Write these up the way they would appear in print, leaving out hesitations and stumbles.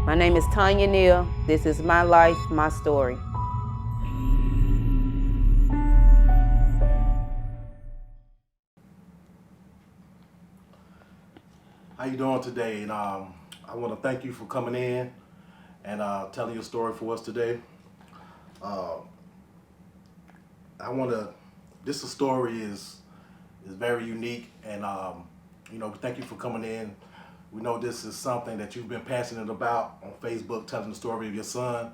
My name is Tanya Neal. This is my life, my story. How you doing today? And I want to thank you for coming in and telling your story for us today. Uh, I want to. This story is very unique, and thank you for coming in. We know this is something that you've been passionate about on Facebook, telling the story of your son,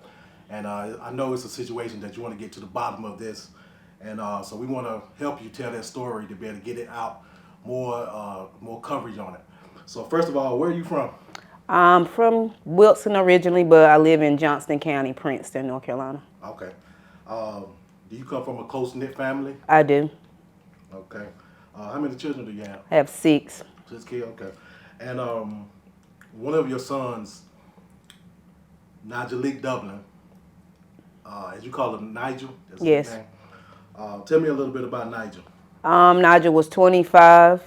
and I know it's a situation that you want to get to the bottom of this, and so we want to help you tell that story to be able to get it out more coverage on it. So first of all, where are you from? I'm from Wilson originally, but I live in Johnston County, Princeton, North Carolina. Okay. Um, do you come from a close knit family? I do. Okay. How many children do you have? I have 6. 6 kids. Okay. And one of your sons, Nigelique Dublin, as you call him, Nigel. That's his Yes. name. Tell me a little bit about Nigel. Nigel was 25.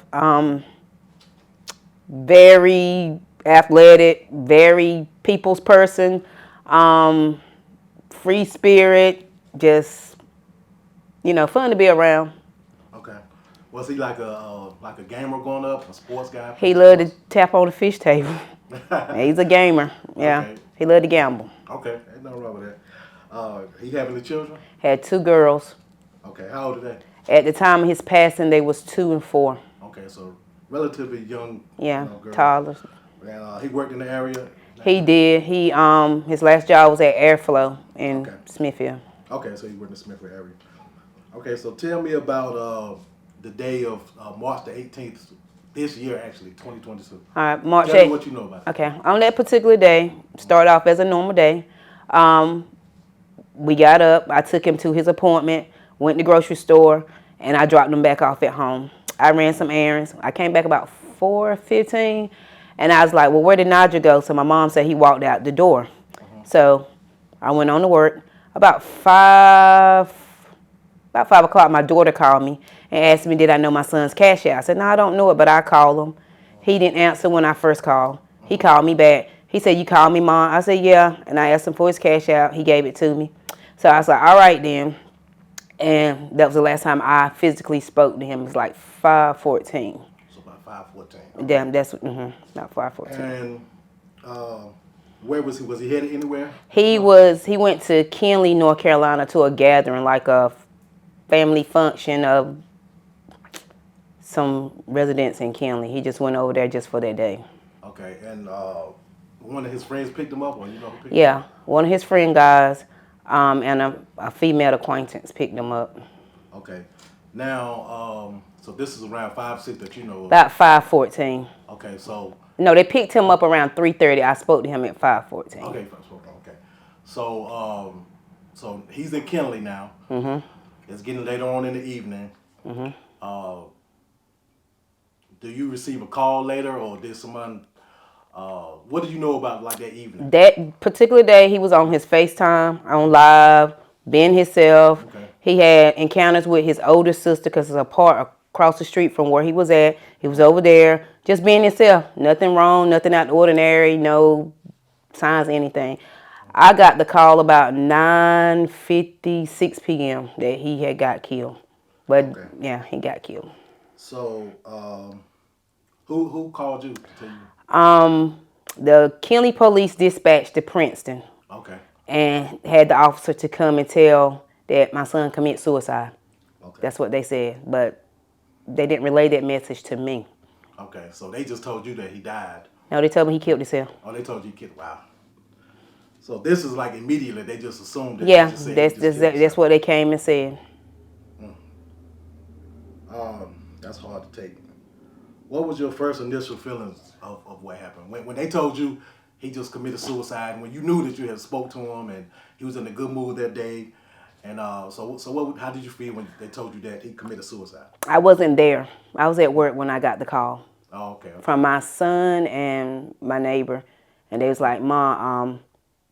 Very athletic, very people's person, free spirit, just, fun to be around. Okay. Was he like a gamer growing up, a sports guy? He Played loved to sports? tap on the fish table. He's a gamer. Yeah. Okay. He loved to gamble. Okay. Ain't nothing wrong with that. He having the children? Had 2 girls. Okay. How old are they? At the time of his passing, they was 2 and 4. Okay, so relatively young, Yeah, girl. toddlers. And he worked in the area. He did. He his last job was at Airflow in Okay. Smithfield. Okay, so he worked in the Smithfield area. Okay, so tell me about the day of March the 18th this year, actually, 2022. All right, March Tell me 8th. what you know about it. Okay, on that particular day, started off as a normal day. We got up. I took him to his appointment, went to the grocery store, and I dropped him back off at home. I ran some errands. I came back about 4:15, and I was like, "Well, where did Nigel go?" So my mom said he walked out the door. So I went on to work. About 5 o'clock, my daughter called me and asked me, did I know my son's cash out? I said, no, I don't know it, but I call him. He didn't answer when I first called. He called me back. He said, you called me, Mom? I said, yeah. And I asked him for his cash out. He gave it to me. So I was like, all right then. And that was the last time I physically spoke to him. It was like 5:14. So about 5:14. Damn, that's about 5:14. And where was he? Was he headed anywhere? He went to Kenly, North Carolina to a gathering, like a family function of some residents in Kenly. He just went over there just for that day. Okay, and one of his friends picked him up, or you know who picked him Yeah, up? one of his friend guys and a female acquaintance picked him up. Okay. Now, so this is around 5, 6 that you know of. About 5:14. Okay, so No, they picked him up around 3:30. I spoke to him at 5:14. okay, okay. So he's in Kennedy now. Mhm. It's getting later on in the evening. Mhm. Uh, do you receive a call later, or did someone? What did you know about like that evening? That particular day, he was on his FaceTime, on live, being himself. Okay. He had encounters with his older sister because it's a part across the street from where he was at. He was over there, just being himself. Nothing wrong, nothing out of the ordinary, no signs of anything. I got the call about 9:56 p.m. that he had got killed. But Okay. yeah, he got killed. So, who called you to tell you? The Kenly police dispatched to Princeton Okay. and had the officer to come and tell that my son committed suicide. Okay. That's what they said, but they didn't relay that message to me. Okay. So they just told you that he died. No, they told me he killed himself. Oh, they told you he killed. Wow. So this is like immediately they just assumed that. Yeah, They just said he that's just killed that's himself. what they came and said. That's hard to take. What was your first initial feelings of what happened when they told you he just committed suicide? When you knew that you had spoke to him and he was in a good mood that day, and so what? How did you feel when they told you that he committed suicide? I wasn't there. I was at work when I got the call Oh, okay. from my son and my neighbor, and they was like, "Ma,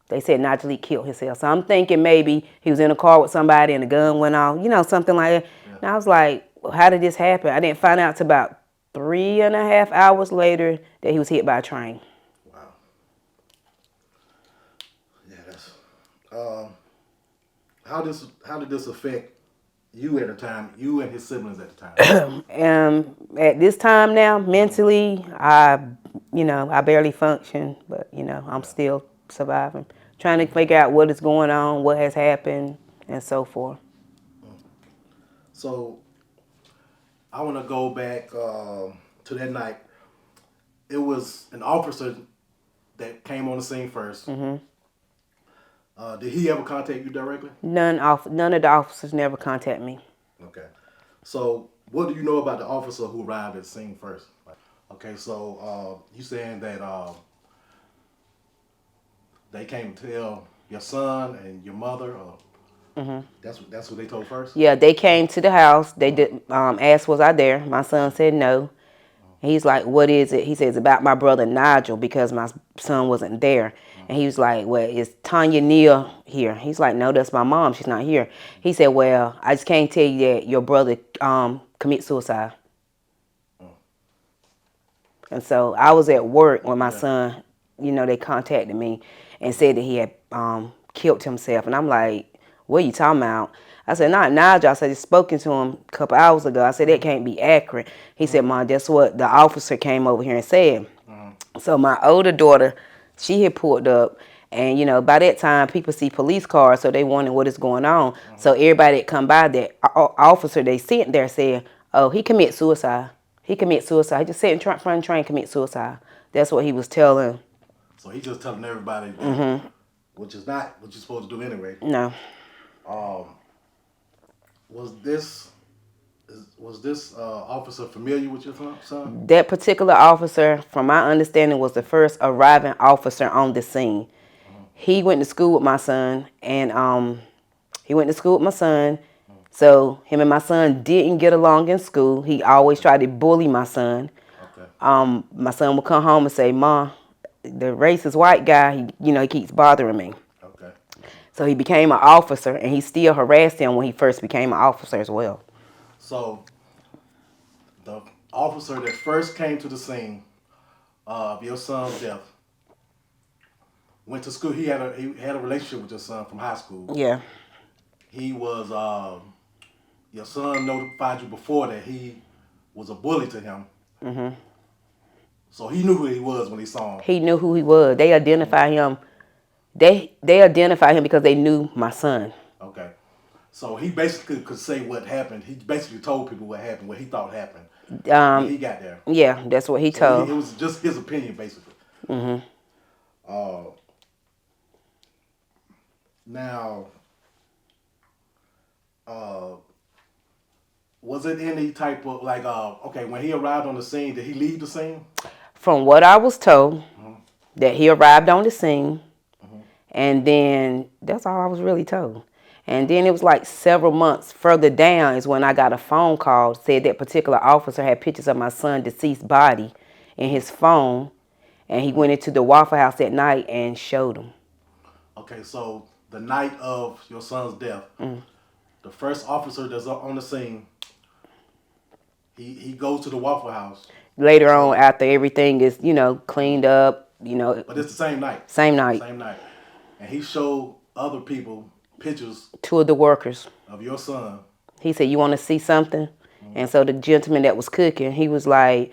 they said Nigelique killed himself." So I'm thinking maybe he was in a car with somebody and the gun went off, something like that. Yeah. And I was like, well, "How did this happen?" I didn't find out till about 3.5 hours later that he was hit by a train. Wow. How did this affect you at the time? You and his siblings at the time. At this time now, mentally, I barely function, but I'm still surviving, trying to figure out what is going on, what has happened, and so forth. So I want to go back to that night. It was an officer that came on the scene 1st. Did he ever contact you directly? None of the officers never contact me. Okay. So what do you know about the officer who arrived at the scene first? Okay, so you saying that they came to tell your son and your mother, or that's what they told first? Yeah, they came to the house. They did ask was I there. My son said no. He's like, what is it? He says about my brother Nigel because my son wasn't there. And he was like, well, is Tanya Neal here? He's like, no, that's my mom. She's not here. He said, well, I just can't tell you that your brother commit suicide. And so I was at work when my son, they contacted me and said that he had killed himself. And I'm like, what are you talking about? I said, not Nigel. I said, just spoken to him a couple hours ago. I said, that can't be accurate. He said, Mom, that's what the officer came over here and said. So my older daughter, she had pulled up. And, by that time, people see police cars, so they wondering what is going on. So everybody that come by, that officer they sent there said, oh, he commit suicide. He commit suicide. He just sat in front of the train, commit suicide. That's what he was telling. So he just telling everybody, which is not what you're supposed to do anyway. No. Was this officer familiar with your son? That particular officer, from my understanding, was the first arriving officer on the scene. He went to school with my son, and so him and my son didn't get along in school. He always tried to bully my son. Okay. My son would come home and say, Mom, the racist white guy, he keeps bothering me. Okay. So he became an officer, and he still harassed him when he first became an officer as well. So the officer that first came to the scene of your son's death went to school. He had a relationship with your son from high school. Yeah. He was your son notified you before that he was a bully to him. So he knew who he was when he saw him. He knew who he was. They identified him. They identified him because they knew my son. Okay. So he basically could say what happened. He basically told people what happened, what he thought happened. When he got there. Yeah, that's what he told. It was just his opinion, basically. Now, was it any type of okay, when he arrived on the scene, did he leave the scene? From what I was told, that he arrived on the scene, and then that's all I was really told. And then it was like several months further down is when I got a phone call, said that particular officer had pictures of my son's deceased body in his phone, and he went into the Waffle House at night and showed them. Okay, so the night of your son's death, the first officer that's on the scene, he goes to the Waffle House. Later on, after everything is, cleaned up, But it's the same night. Same night. Same night. And he showed other people pictures. Two of the workers. Of your son. He said, you want to see something? And so the gentleman that was cooking, he was like,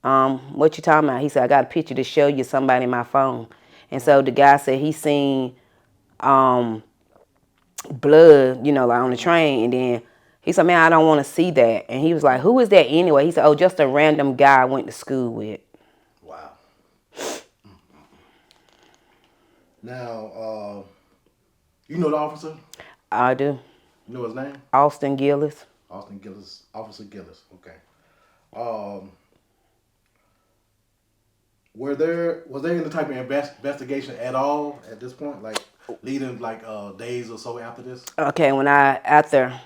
what you talking about? He said, I got a picture to show you somebody in my phone. And so the guy said he seen blood, like on the train. And then he said, man, I don't want to see that. And he was like, who is that anyway? He said, oh, just a random guy I went to school with. Wow. Now, you know the officer? I do. You know his name? Austin Gillis. Austin Gillis. Officer Gillis. Okay. Was there any type of investigation at all at this point? Like leading days or so after this? Okay, after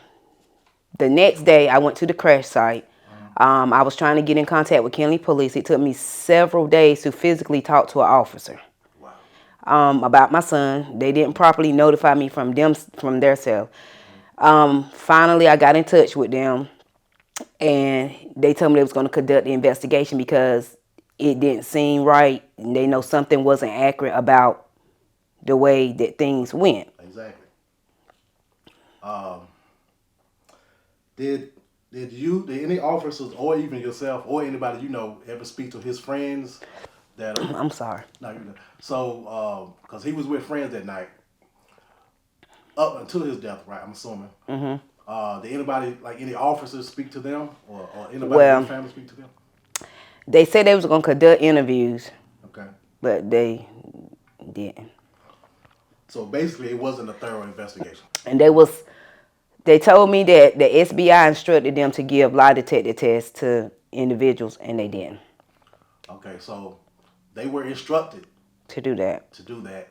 the next day I went to the crash site. I was trying to get in contact with Kenly Police. It took me several days to physically talk to an officer. Wow. About my son. They didn't properly notify me from their cell. Finally, I got in touch with them, and they told me they was going to conduct the investigation because it didn't seem right. And they know something wasn't accurate about the way that things went. Exactly. Um, did did any officers or even yourself or anybody you know ever speak to his friends that I'm sorry. no, you know. So because he was with friends that night up until his death, right? I'm assuming. Did anybody like any officers speak to them or anybody in Well, his family speak to them? they said they was gonna conduct interviews, Okay. but they didn't. So basically, it wasn't a thorough investigation. And they told me that the SBI instructed them to give lie detector tests to individuals, and they didn't Okay, so they were instructed to do that. to do that.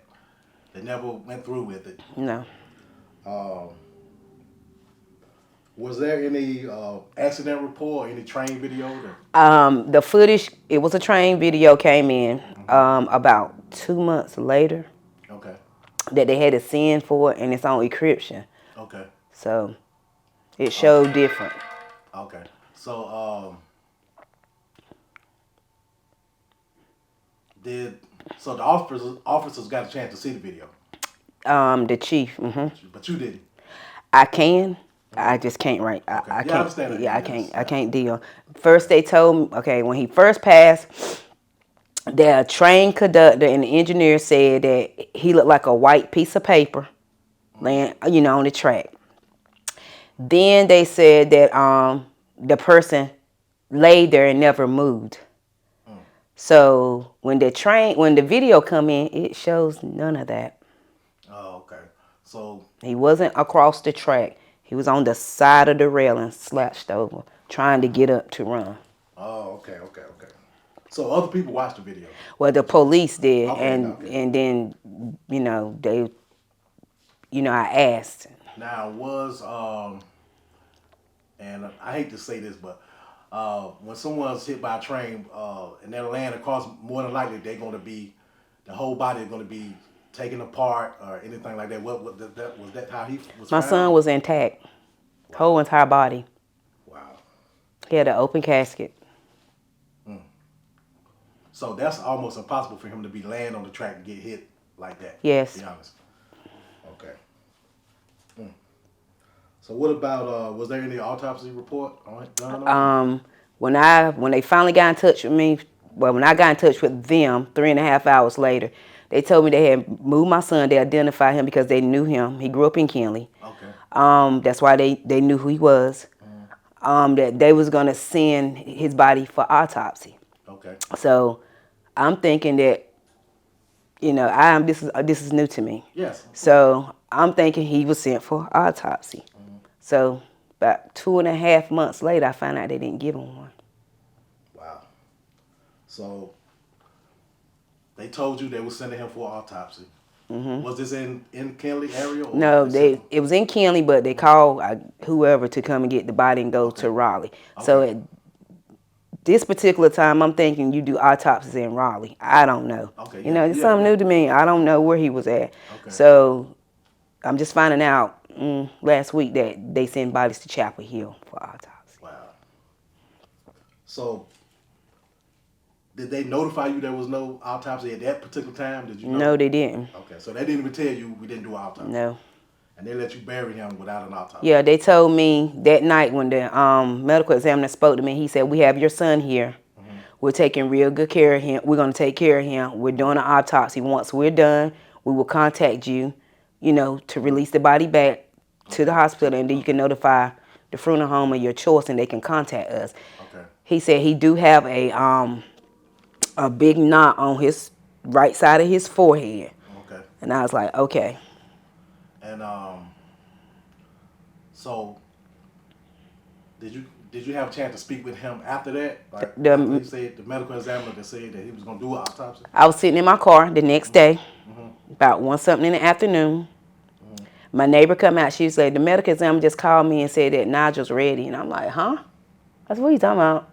They never went through with it. No. Um, was there any accident report or any train video? The footage, it was a train video came in about 2 months later Okay. that they had to send for it, and it's on encryption. Okay. So it showed different. Okay. So the officers got a chance to see the video, The chief. but you didn't. I can. I just can't right. I Okay. Yeah, I can't. understand that. Yeah, I Yes, can't. yeah. I can't deal. First, they told me, okay, when he first passed, the train conductor and the engineer said that he looked like a white piece of paper laying, on the track. Then they said that the person laid there and never moved. So when the video come in, it shows none of that. Oh, okay. So He wasn't across the track. He was on the side of the railing, slouched over, trying to get up to run. oh, okay. So other people watched the video. Well, the police did, Okay, and then they, I asked. Now was and I hate to say this, but when someone's hit by a train and they're laying across, more than likely they're going to be, the whole body is going to be taken apart or anything like that. What was that how he was? My found? son was intact, whole entire body. Wow. He had an open casket. So that's almost impossible for him to be laying on the track and get hit like that. Yes. To be honest. Okay. So what about was there any autopsy report done on it? When they finally got in touch with me, well, when I got in touch with them 3.5 hours later, they told me they had moved my son. They identified him because they knew him. He grew up in Kinley. Okay. That's why they knew who he was. That they was gonna send his body for autopsy. Okay. So I'm thinking that, this is new to me. Yes. So I'm thinking he was sent for autopsy. So about 2.5 months later, I found out they didn't give him one. Wow. So they told you they were sending him for autopsy. Was this in Kinley area? Or No, it was in Kinley, but they called whoever to come and get the body and go to Raleigh. So at this particular time, I'm thinking you do autopsies in Raleigh. I don't know. Okay, It's something new to me. I don't know where he was at. Okay. So I'm just finding out last week that they send bodies to Chapel Hill for autopsy. Wow. So did they notify you there was no autopsy at that particular time? Did you know? No, they didn't. Okay, so they didn't even tell you we didn't do an autopsy. No. And they let you bury him without an autopsy. Yeah, they told me that night when the medical examiner spoke to me, he said, "We have your son here. We're taking real good care of him. We're going to take care of him. We're doing an autopsy. Once we're done, we will contact you, to release the body back to the hospital, and then you can notify the funeral home of your choice, and they can contact us." Okay. He said he do have a big knot on his right side of his forehead. Okay. And I was like, okay. And so did you have a chance to speak with him after that? Like after he said the medical examiner that said that he was gonna do an autopsy? I was sitting in my car the next day, about 1 in the afternoon. My neighbor come out, she said, the medical examiner just called me and said that Nigel's ready. And I'm like, huh? I said, what are you talking about?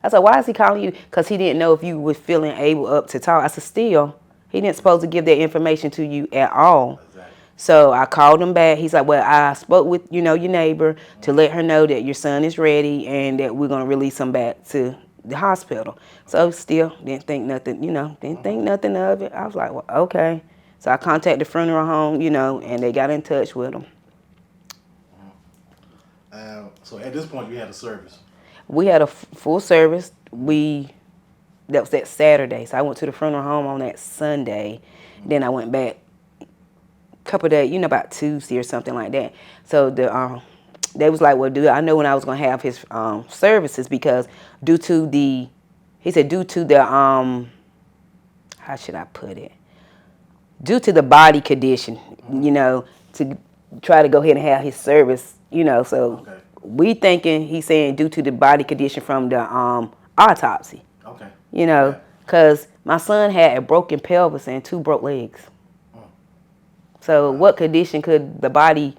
I said, why is he calling you? Because he didn't know if you were feeling able up to talk. I said, still, he didn't supposed to give that information to you at all. Exactly. So I called him back. He's like, well, I spoke with, your neighbor to let her know that your son is ready and that we're going to release him back to the hospital. So still didn't think nothing, didn't think nothing of it. I was like, well, okay. So I contacted the funeral home, you know, and they got in touch with him. So at this point, you had a service. We had a full service. That was that Saturday. So I went to the funeral home on that Sunday. Then I went back a couple of days, you know, about Tuesday or something like that. So they was like, well, dude, I know when I was gonna have his services because due to the, he said due to the how should I put it? Due to the body condition, you know, to try to go ahead and have his service, you know. So Okay. we thinking he's saying due to the body condition from the autopsy. Okay. You know, Right. because my son had a broken pelvis and 2 broke legs. So Wow. what condition could the body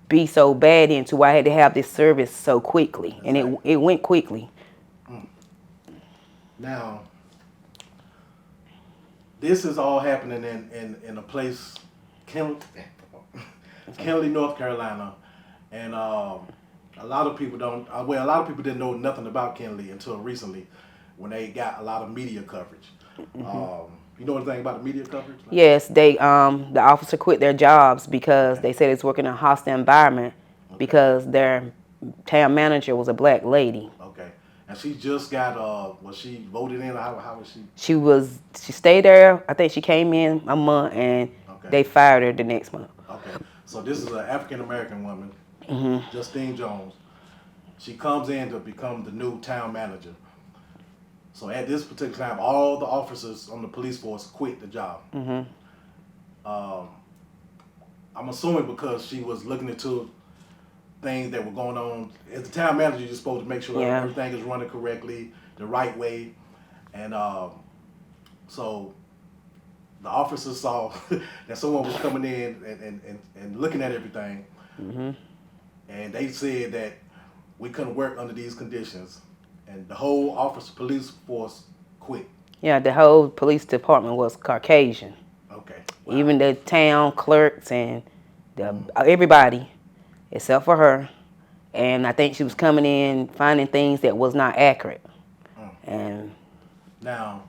be so bad in to why I had to have this service so quickly? And Exactly. it went quickly. Now, this is all happening in a place, Kenly, North Carolina, and a lot of people don't. Well, a lot of people didn't know nothing about Kenley until recently, when they got a lot of media coverage. You know anything about the media coverage? Yes, the officer quit their jobs because Okay. they said it's working in a hostile environment Okay. because their town manager was a black lady. Okay. And she just got was she voted in? How was she? She stayed there. I think she came in a month and Okay. they fired her the next month. Okay. So this is an African American woman, Justine Jones. She comes in to become the new town manager. So at this particular time, all the officers on the police force quit the job. I'm assuming because she was looking into things that were going on. As the town manager, you're supposed to make sure Yeah. everything is running correctly, the right way. And so the officers saw that someone was coming in and looking at everything. And they said that we couldn't work under these conditions. And the whole police force quit. Yeah, the whole police department was Caucasian. Okay. Wow. Even the town clerks and everybody except for her. And I think she was coming in finding things that was not accurate. And Now,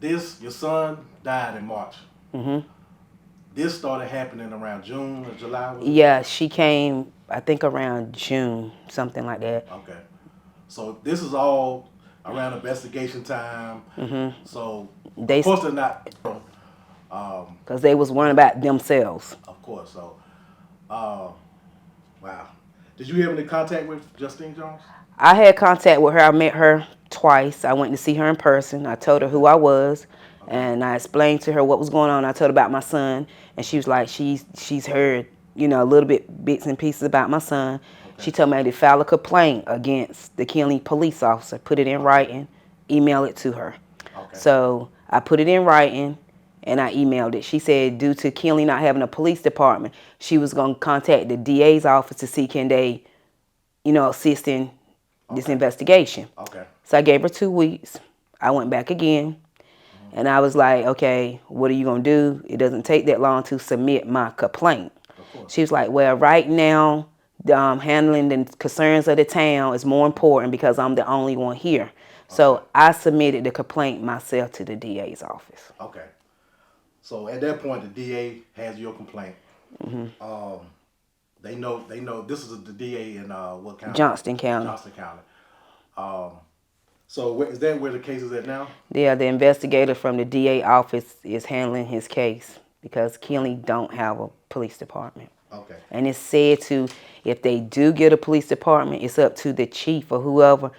your son died in March. This started happening around June or July? Was it? yeah, she came I think around June, something like that. Okay. So this is all around investigation time. So, They of course they're not, because they was worrying about themselves. of course. So, wow. Did you have any contact with Justine Jones? I had contact with her. I met her twice. I went to see her in person. I told her who I was, and I explained to her what was going on. I told her about my son, and she was like, she's heard, you know, a little bits and pieces about my son. She told me I had to file a complaint against the Kenly police officer, put it in writing, email it to her. Okay. So I put it in writing, and I emailed it. She said due to Kenly not having a police department, she was going to contact the DA's office to see can they, you know, assist in this investigation. Okay. So I gave her 2 weeks. I went back again, and I was like, okay, what are you going to do? It doesn't take that long to submit my complaint. She was like, well, right now, handling the concerns of the town is more important because I'm the only one here. So I submitted the complaint myself to the DA's office. Okay. So at that point, the DA has your complaint. They know this is the DA in what county? Johnston County. Johnston County. So is that where the case is at now? Yeah, the investigator from the DA office is handling his case because Kenly don't have a police department. Okay. And it's said to, if they do get a police department, it's up to the chief or whoever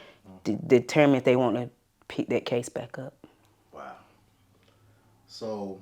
to determine if they want to pick that case back up. Wow. So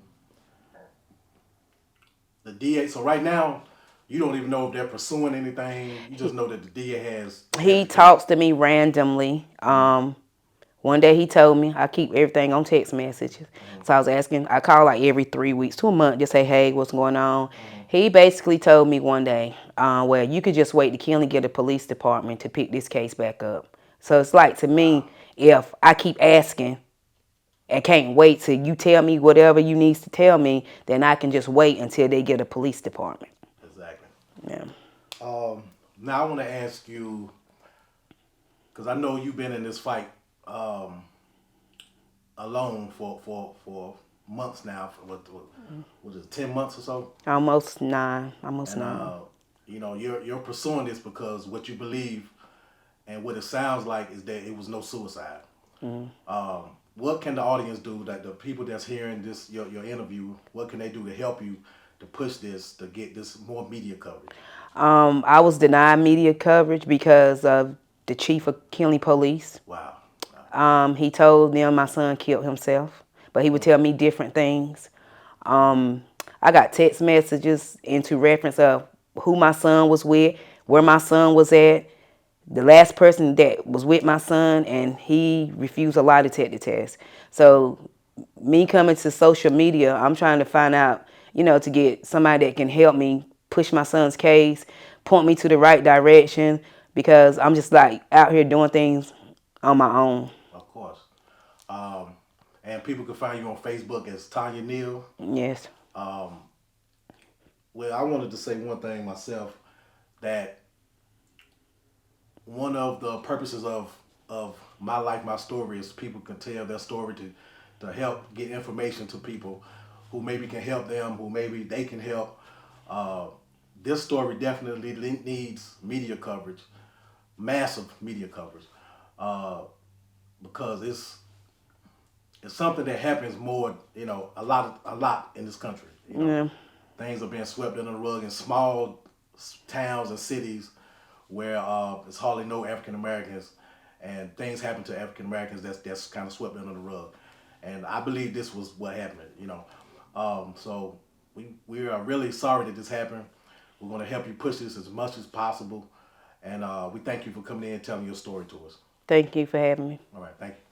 the DA. So right now, you don't even know if they're pursuing anything. You just know that the DA has. He talks to me randomly. One day he told me, I keep everything on text messages. So I was asking, I call like every 3 weeks to a month, just say, hey, what's going on? He basically told me one day, well, you could just wait to Kenly get a police department to pick this case back up. So it's like, to me, if I keep asking and can't wait till you tell me whatever you need to tell me, then I can just wait until they get a police department. Exactly. Yeah. Now I want to ask you, because I know you've been in this fight alone for months now. For what was it, 10 months or so? Almost 9. Almost And 9. you know, you're pursuing this because what you believe and what it sounds like is that it was no suicide. What can the audience do? That the people that's hearing this your interview, what can they do to help you to push this to get this more media coverage? I was denied media coverage because of the chief of Kinley Police. Wow. He told them my son killed himself, but he would tell me different things. I got text messages into reference of who my son was with, where my son was at, the last person that was with my son, and he refused a lie detector test. So me coming to social media, I'm trying to find out, to get somebody that can help me push my son's case, point me to the right direction, because I'm just like out here doing things on my own. Of course. Um, and people can find you on Facebook as Tanya Neal. Yes. Well, I wanted to say one thing myself, that one of the purposes of my life, my story, is people can tell their story to help get information to people who maybe can help them, who maybe they can help. Uh, this story definitely needs media coverage, massive media coverage, uh, because it's something that happens more, a lot in this country. Yeah. Things are being swept under the rug in small towns and cities where there's hardly no African Americans, and things happen to African Americans that's kind of swept under the rug. And I believe this was what happened. So we are really sorry that this happened. We're going to help you push this as much as possible, and we thank you for coming in and telling your story to us. Thank you for having me. All right, thank you.